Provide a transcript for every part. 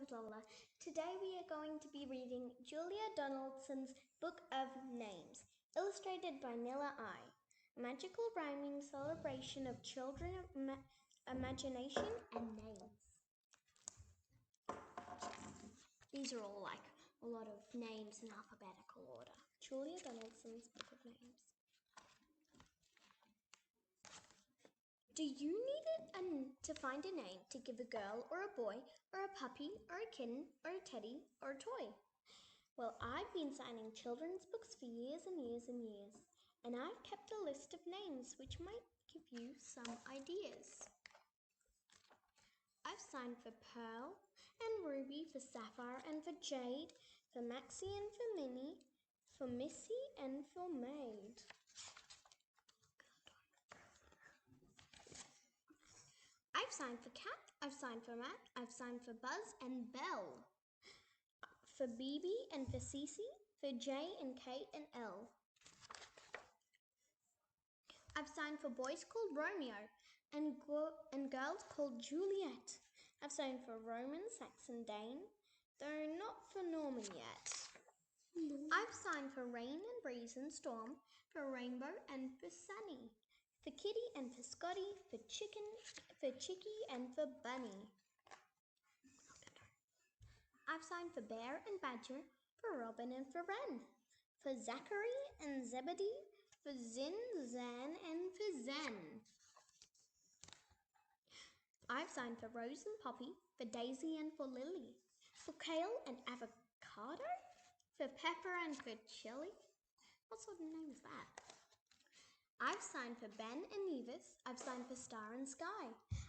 with Lola. Today we are going to be reading Julia Donaldson's Book of Names, illustrated by Nilla I. A magical rhyming celebration of children's imagination and names. These are all like a lot of names in alphabetical order. Julia Donaldson's Book of Names. Do you need to find a name to give a girl or a boy or a puppy or a kitten or a teddy or a toy? Well, I've been signing children's books for years and years and years, and I've kept a list of names which might give you some ideas. I've signed for Pearl and Ruby, for Sapphire and for Jade, for Maxie and for Minnie, for Missy and for Maid. I've signed for Cat, I've signed for Mac, I've signed for Buzz and Belle, for BB and for Cece, for J and Kate and L. I've signed for boys called Romeo and girls called Juliet. I've signed for Roman, Saxon, Dane, though not for Norman yet. I've signed for Rain and Breeze and Storm, for Rainbow and for Sunny, for Kitty and for Scotty, for Chicky and for Bunny. I've signed for Bear and Badger, for Robin and for Wren, for Zachary and Zebedee, for Zin, Zan and for Zen. I've signed for Rose and Poppy, for Daisy and for Lily, for Kale and Avocado, for Pepper and for Chili. What sort of name is that? I've signed for Ben and Nevis. I've signed for Star and Sky.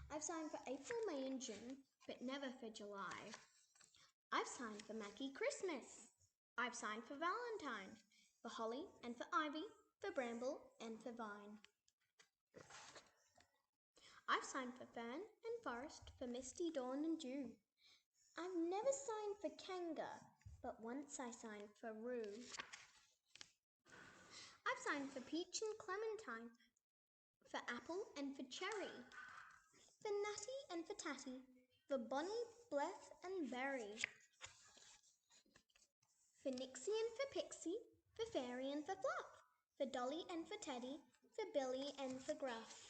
I've signed for April, May and June, but never for July. I've signed for Mackie Christmas. I've signed for Valentine, for Holly and for Ivy, for Bramble and for Vine. I've signed for Fern and Forest, for Misty, Dawn and Dew. I've never signed for Kanga, but once I signed for Rue. I've signed for Peach and Clementine, for Apple and for Cherry, for Natty and for Tatty, for Bonnie, Bless and Berry, for Nixie and for Pixie, for Fairy and for Fluff, for Dolly and for Teddy, for Billy and for Gruff.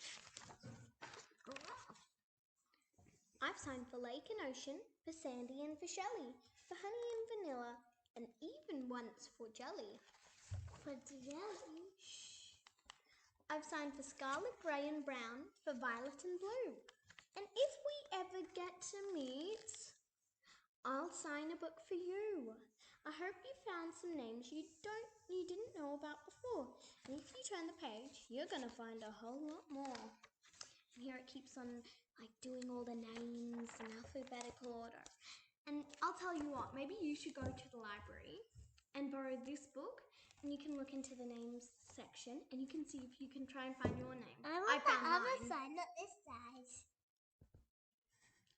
I've signed for Lake and Ocean, for Sandy and for Shelley, for Honey and Vanilla, and even once for Jelly. For Jelly? Shh. I've signed for Scarlet, Grey and Brown, for Violet and Blue. And if we ever get to meet, I'll sign a book for you. I hope you found some names you didn't know about before. And if you turn the page, you're going to find a whole lot more. And here it keeps on doing all the names in alphabetical order. And I'll tell you what, maybe you should go to the library and borrow this book, and you can look into the names section and you can see if you can try and find your name. I found the other side, not this side.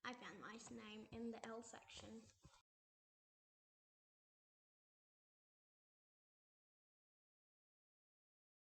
I found my name in the L section.